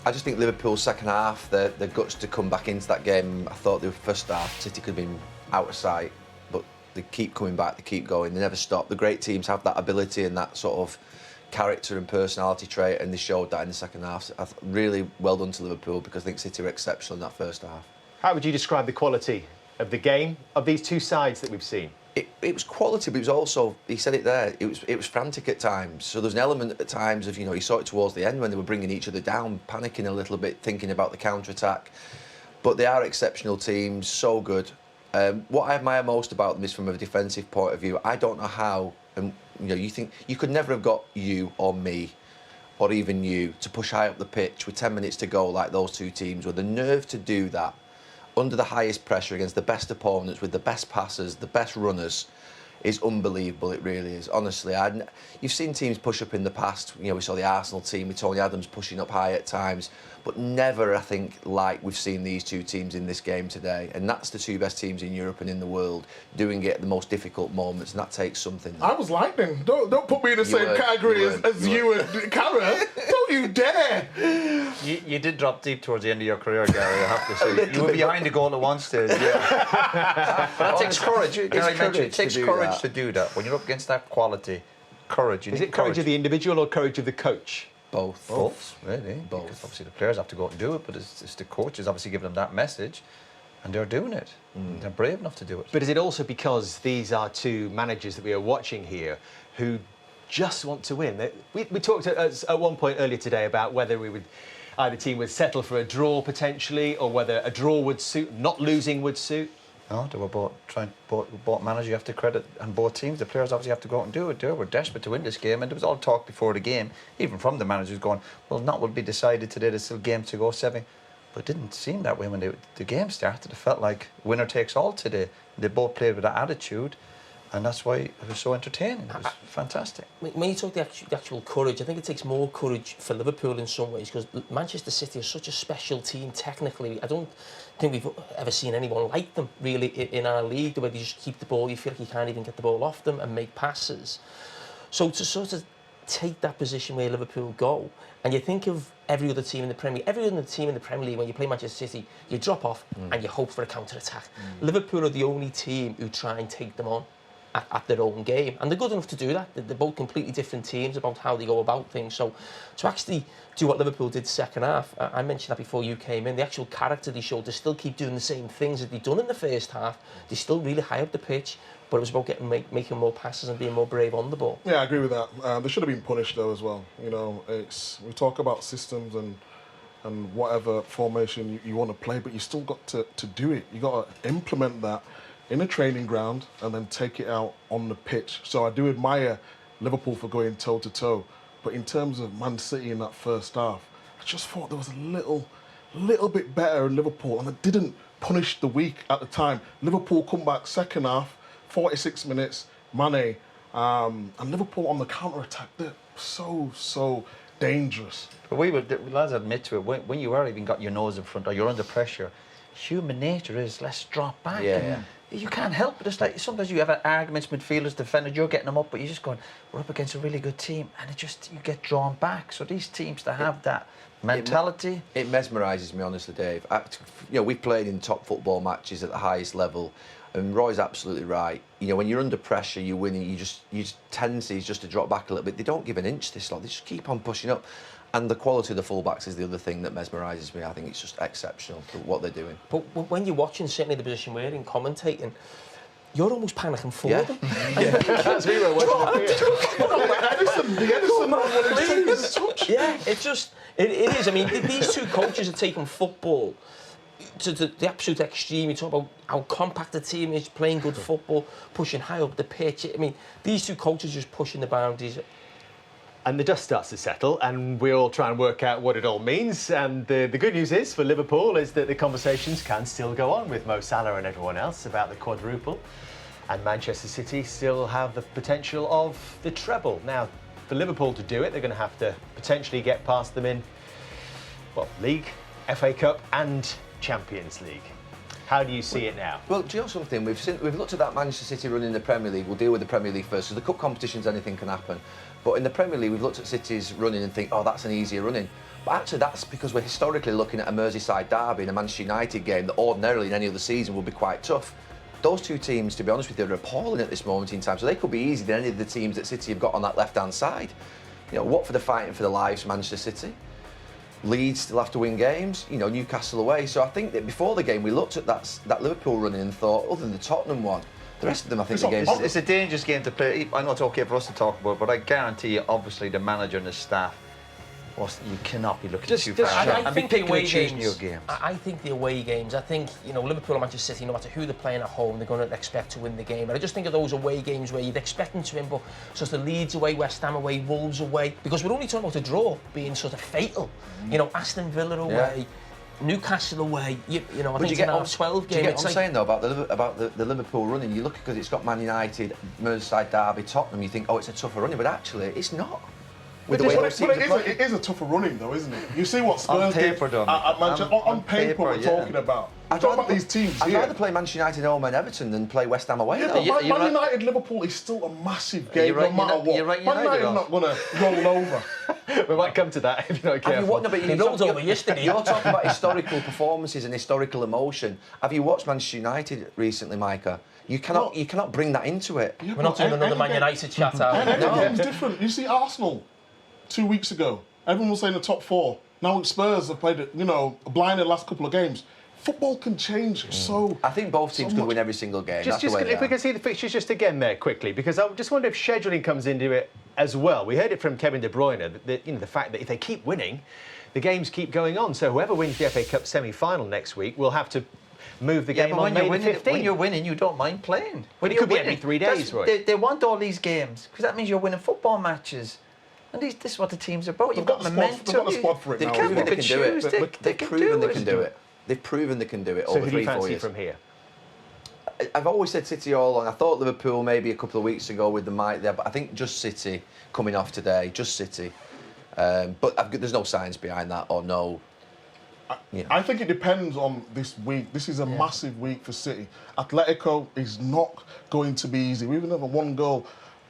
I just think Liverpool's second half, the guts to come back into that game. I thought the first half, City could have been out of sight, but they keep coming back, they keep going, they never stop. The great teams have that ability and that sort of character and personality trait, and they showed that in the second half. Really well done to Liverpool, because I think City were exceptional in that first half. How would you describe the quality of the game of these two sides that we've seen? It was quality, but it was also, he said it there, it was frantic at times. So there's an element at times of, you saw it towards the end when they were bringing each other down, panicking a little bit, thinking about the counter-attack. But they are exceptional teams, so good. What I admire most about them is from a defensive point of view. I don't know how, and you think you could never have got you or me, or even you, to push high up the pitch with 10 minutes to go like those two teams, with the nerve to do that under the highest pressure against the best opponents, with the best passers, the best runners, is unbelievable. It really is. Honestly, you've seen teams push up in the past. We saw the Arsenal team with Tony Adams pushing up high at times, but never, I think, like we've seen these two teams in this game today. And that's the two best teams in Europe and in the world doing it at the most difficult moments, and that takes something. I was lightning. Don't put me in the same category as you and Cara. Don't you dare! You did drop deep towards the end of your career, Gary, I have to say. You were behind the goal at one stage. Yeah. But that takes courage. Gary mentioned it takes courage to do that. When you're up against that quality, courage. Is it courage of the individual or courage of the coach? Both, really. Both. Because obviously the players have to go out and do it, but it's the coaches obviously giving them that message, and they're doing it. They're brave enough to do it. But is it also because these are two managers that we are watching here who just want to win? We talked at one point earlier today about whether either team would settle for a draw potentially, or whether a draw would suit, not losing would suit. No, they were both managers. You have to credit, and both teams. The players obviously have to go out and do it. They were desperate to win this game, and there was all talk before the game, even from the managers, going, "Well, not will be decided today. There's still games to go, 7." But it didn't seem that way when the game started. It felt like winner takes all today. They both played with that attitude, and that's why it was so entertaining. It was fantastic. When you talk the actual courage, I think it takes more courage for Liverpool in some ways, because Manchester City is such a special team technically. I don't think we've ever seen anyone like them really in our league, the way they just keep the ball, you feel like you can't even get the ball off them and make passes. So to sort of take that position where Liverpool go, and you think of every other team in the Premier League, when you play Manchester City, you drop off and you hope for a counter-attack. Liverpool are the only team who try and take them on at their own game, and they're good enough to do that. They're both completely different teams about how they go about things. So to actually do what Liverpool did second half, I mentioned that before you came in, the actual character they showed to still keep doing the same things that they've done in the first half. They're still really high up the pitch, but it was about making more passes and being more brave on the ball. Yeah, I agree with that. They should have been punished though as well. We talk about systems and whatever formation you want to play, but you still got to do it. You got to implement that in a training ground and then take it out on the pitch. So I do admire Liverpool for going toe-to-toe, but in terms of Man City in that first half, I just thought there was a little bit better in Liverpool, and it didn't punish the weak at the time. Liverpool come back second half, 46 minutes, Mane, and Liverpool on the counter-attack, they're so dangerous. But lads admit to it, when you are even got your nose in front or you're under pressure, human nature is let's drop back. Yeah. You can't help it. It's like sometimes you have arguments, midfielders, defenders, you're getting them up, but you're just going, we're up against a really good team, and you get drawn back. So these teams to have that mentality. It mesmerises me, honestly, Dave. We've played in top football matches at the highest level, and Roy's absolutely right. When you're under pressure, you're winning, your tendency is just to drop back a little bit. They don't give an inch this lot. They just keep on pushing up. And the quality of the fullbacks is the other thing that mesmerises me. I think it's just exceptional for what they're doing. But when you're watching, certainly the position we're in, commentating, you're almost panicking for them. That's me. We're watching. The Edison, Yeah, it is. I mean, these two coaches are taking football to the absolute extreme. You talk about how compact the team is, playing good football, pushing high up the pitch. I mean, these two coaches just pushing the boundaries. And the dust starts to settle, and we all try and work out what it all means. And the good news is for Liverpool is that the conversations can still go on with Mo Salah and everyone else about the quadruple. And Manchester City still have the potential of the treble. Now, for Liverpool to do it, they're going to have to potentially get past them in, League, FA Cup and Champions League. How do you see it now? Well, do you know something? We've looked at that Manchester City run in the Premier League. We'll deal with the Premier League first, because the cup competitions, anything can happen. But in the Premier League, we've looked at City's running and think, oh, that's an easier running. actually, that's because we're historically looking at a Merseyside derby and a Manchester United game that ordinarily in any other season would be quite tough. Those two teams, to be honest with you, are appalling at this moment in time. So they could be easier than any of the teams that City have got on that left-hand side. You know, Watford are fighting for their lives for Manchester City. Leeds still have to win games. You know, Newcastle away. So I think that before the game, we looked at that Liverpool running and thought, other than the Tottenham one, the rest of them, I think the games. It's a dangerous game to play. I know it's okay for us to talk about, but I guarantee you, obviously, the manager and the staff, you cannot be looking too far. I think the away games. I think the away games. I think Liverpool and Manchester City, no matter who they're playing at home, they're going to expect to win the game. And I just think of those away games where you'd expect them to win, but the Leeds away, West Ham away, Wolves away, because we're only talking about a draw being sort of fatal. Aston Villa away. Newcastle away, I think it's now 12 games. Do you get what I'm saying though about the Liverpool running? You look because it's got Man United, Merseyside derby, Tottenham. You think, it's a tougher running, but actually it's not. It is a tougher running though, isn't it? You see what Spurs on paper, did at Manchester. On paper, we're talking about. We're talking about these teams I'd rather play Manchester United home and Everton than play West Ham away. Yeah, but Man United Liverpool is still a massive game, no matter what. Man United are not going to roll over. We might come to that if you're not careful. He rolled over yesterday. You're talking about historical performances and historical emotion. Have you watched Manchester United recently, Micah? You cannot bring that into it. We're not doing another Man United chat out. Every game's different. You see Arsenal 2 weeks ago, everyone was saying the top four. Now Spurs have played it, blind in the last couple of games. Football can change so. I think both teams could win every single game. If we can see the fixtures just again there quickly, because I just wonder if scheduling comes into it as well. We heard it from Kevin De Bruyne, the fact that if they keep winning, the games keep going on. So whoever wins the FA Cup semi-final next week will have to move the game on May the 15th. When you're winning, you don't mind playing. When it could be every 3 days, right? They want all these games because that means you're winning football matches. And this is what the team's about. You've got momentum. They've got the squad for it now. They've proven they can do it. They've proven they can do it. They've proven they can do it So over who do you 3-4 fancy years. from here? I've always said City all along. I thought Liverpool maybe a couple of weeks ago with the might there, but I think just City coming off today, just City. But there's no science behind that or no. I think it depends on this week. This is a massive week for City. Atletico is not going to be easy. We even have a 1-goal,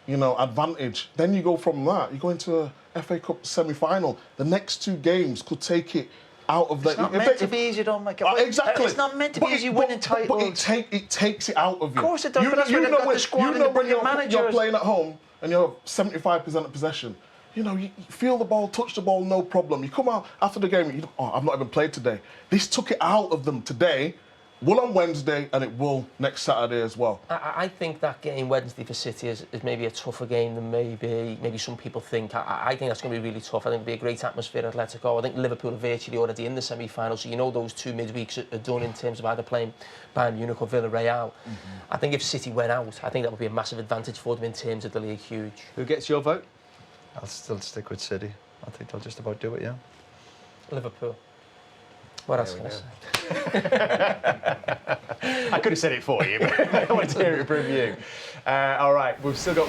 advantage. Then you go from that. You go into a FA Cup semi-final. The next 2 games could take it out of the. It's not meant to be easy, don't make it. Exactly. It's not meant to be easy winning titles. But it takes it out of you. Of course it does. But that's when they've got the squad and the brilliant managers. You're playing at home and you have 75% of possession. You feel the ball, touch the ball, no problem. You come out after the game, I've not even played today. This took it out of them today. Will on Wednesday, and it will next Saturday as well. I think that game Wednesday for City is maybe a tougher game than maybe some people think. I think that's going to be really tough. I think it'll be a great atmosphere at Atletico. I think Liverpool are virtually already in the semi-final, so those 2 midweeks are done in terms of either playing Bayern Munich or Villarreal. I think if City went out, I think that would be a massive advantage for them in terms of the league. Huge. Who gets your vote? I'll still stick with City. I think they'll just about do it, yeah. Liverpool. What else can I say? I could have said it for you, but I wanted to hear it from you. All right, we've still got one.